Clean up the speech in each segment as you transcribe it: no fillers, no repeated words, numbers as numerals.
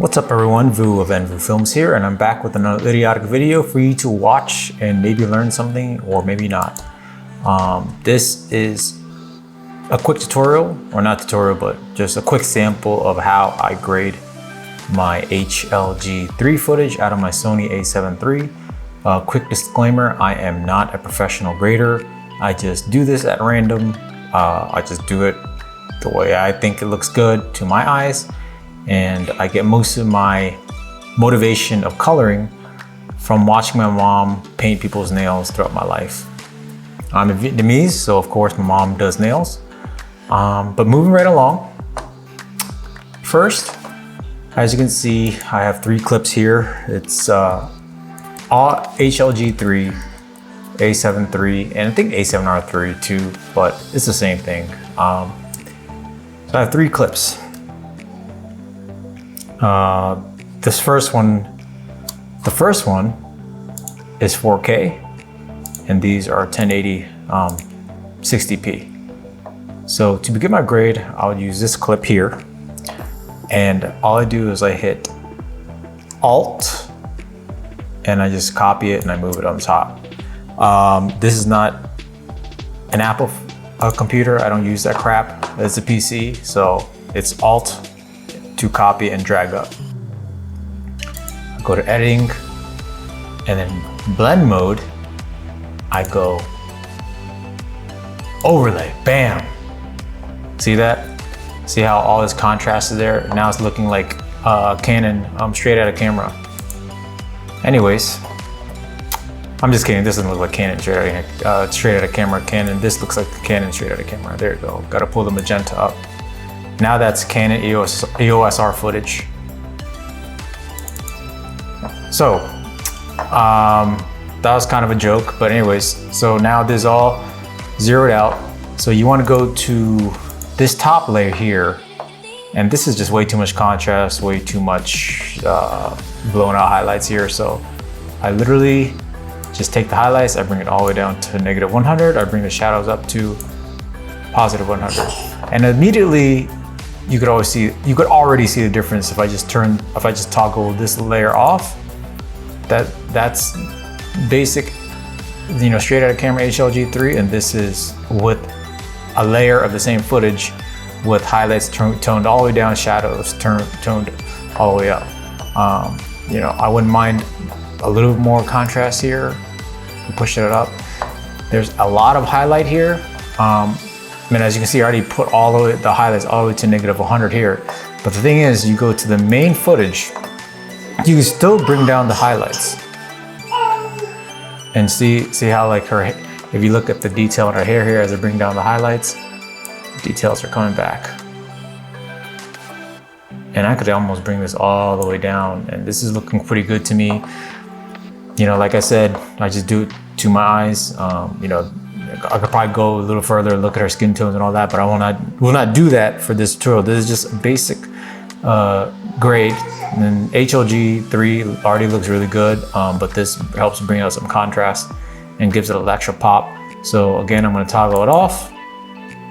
What's up everyone, Vu of NVU Films here, and I'm back with another idiotic video for you to watch and maybe learn something or maybe not. This is a quick tutorial, or not tutorial, but just a quick sample of how I grade my HLG3 footage out of my Sony a7iii. Quick disclaimer, I am not a professional grader. I just do this at random. I just do it the way I think it looks good to my eyes. And I get most of my motivation of coloring from watching my mom paint people's nails throughout my life. I'm a Vietnamese, so of course my mom does nails. But moving right along, first, as you can see, I have 3 clips here. It's all HLG3, a7iii, and I think a7RIII too, but it's the same thing. So I have 3 clips. The first one is 4K, and these are 1080 60p. So to begin my grade, I'll use this clip here, and all I do is I hit Alt, and I just copy it and I move it on top. This is not an Apple computer. I don't use that crap. It's a PC, so it's Alt to copy and drag up. Go to editing, and then blend mode, I go overlay, bam. See that? See how all this contrast is there? Now it's looking like Canon straight out of camera. Anyways, I'm just kidding, this doesn't look like Canon straight out of camera. Canon, this looks like Canon straight out of camera. There you go, gotta pull the magenta up. Now that's Canon EOS R footage. So, that was kind of a joke, but anyways, so now this is all zeroed out. So you want to go to this top layer here, and this is just way too much contrast, way too much blown out highlights here. So I literally just take the highlights, I bring it all the way down to -100, I bring the shadows up to +100. And immediately, you could already see the difference if I just toggle this layer off. That's basic, straight out of camera HLG3, and this is with a layer of the same footage with highlights toned all the way down, shadows toned all the way up. I wouldn't mind a little more contrast here and push it up. There's a lot of highlight here. And as you can see, I already put the highlights all the way to -100 here. But the thing is, you go to the main footage, you can still bring down the highlights. And see how like if you look at the detail in her hair here, as I bring down the highlights, details are coming back. And I could almost bring this all the way down, and this is looking pretty good to me. Like I said, I just do it to my eyes. I could probably go a little further, look at her skin tones and all that, but I will not do that for this tutorial. This is just a basic grade. And then HLG3 already looks really good, but this helps bring out some contrast and gives it an extra pop. So again, I'm gonna toggle it off.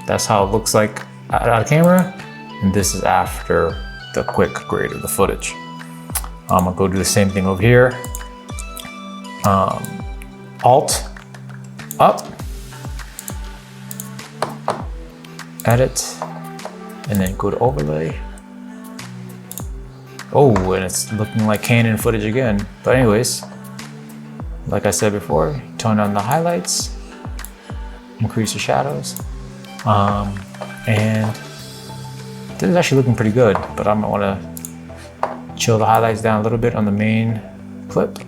That's how it looks like out of camera. And this is after the quick grade of the footage. I'm gonna go do the same thing over here. Alt, up, edit, and then go to overlay. Oh, and it's looking like Canon footage again. But anyways, like I said before, tone down the highlights, increase the shadows, and this is actually looking pretty good, but I'm gonna wanna chill the highlights down a little bit on the main clip.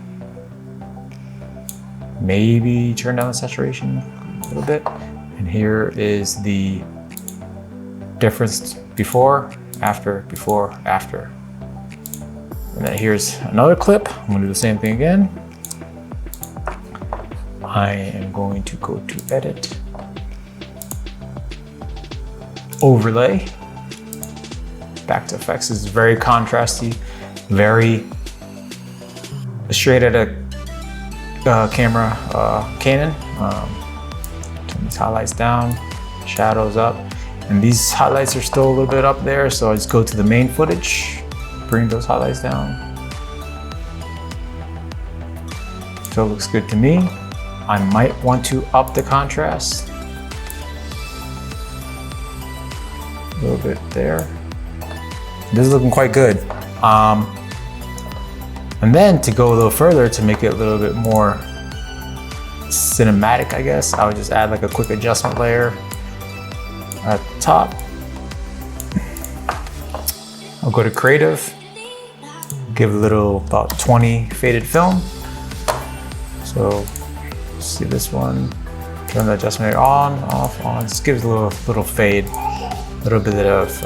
Maybe turn down the saturation a little bit. And here is the difference before, after, before, after. And then here's another clip. I'm gonna do the same thing again. I am going to go to edit, overlay, back to effects. This is very contrasty, very straight out of camera Canon. Turn these highlights down, shadows up, and these highlights are still a little bit up there, so I just go to the main footage, bring those highlights down. So it looks good to me. I might want to up the contrast a little bit there. This is looking quite good. And then to go a little further, to make it a little bit more cinematic, I guess, I would just add like a quick adjustment layer at the top. I'll go to creative, give a little about 20 faded film. So see this one, turn the adjustment layer on, off, on. Just gives a little fade, a little bit of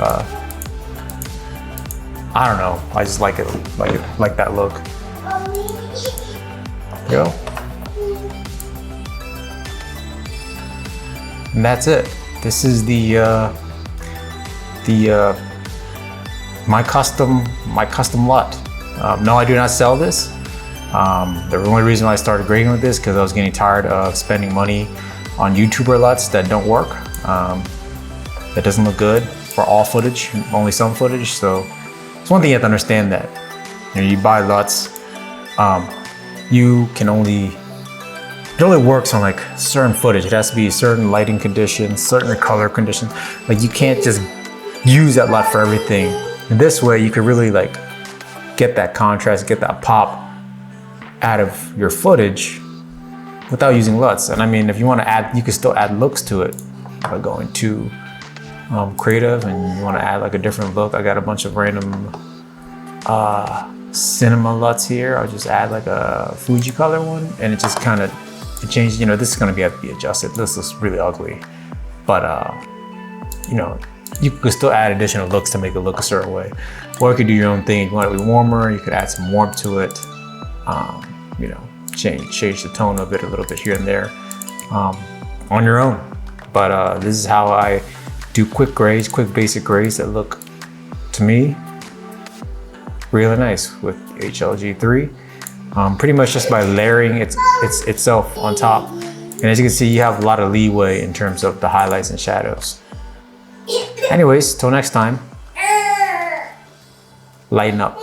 I don't know. I just like that look. There you go. And that's it. This is my custom LUT. No, I do not sell this. The only reason I started grading with this because I was getting tired of spending money on YouTuber LUTs that don't work. That doesn't look good for all footage, only some footage. So it's one thing you have to understand, that you buy LUTs, it only works on like certain footage. It has to be certain lighting conditions, certain color conditions. Like you can't just use that LUT for everything. And this way you could really like get that contrast, get that pop out of your footage without using LUTs. And I mean, if you want to add, you can still add looks to it by going to creative, and you want to add like a different look. I got a bunch of random cinema LUTs here. I'll just add like a Fuji color one, and it just kind of changes. You know, this is going to have to be adjusted. This looks really ugly, but you know, you could still add additional looks to make it look a certain way, or you could do your own thing. If you want it to be warmer, you could add some warmth to it. You know, change the tone of it a little bit here and there on your own. But this is how I do quick grades, quick basic grades that look, to me, really nice with HLG3. Pretty much just by layering itself on top. And as you can see, you have a lot of leeway in terms of the highlights and shadows. Anyways, till next time, lighten up.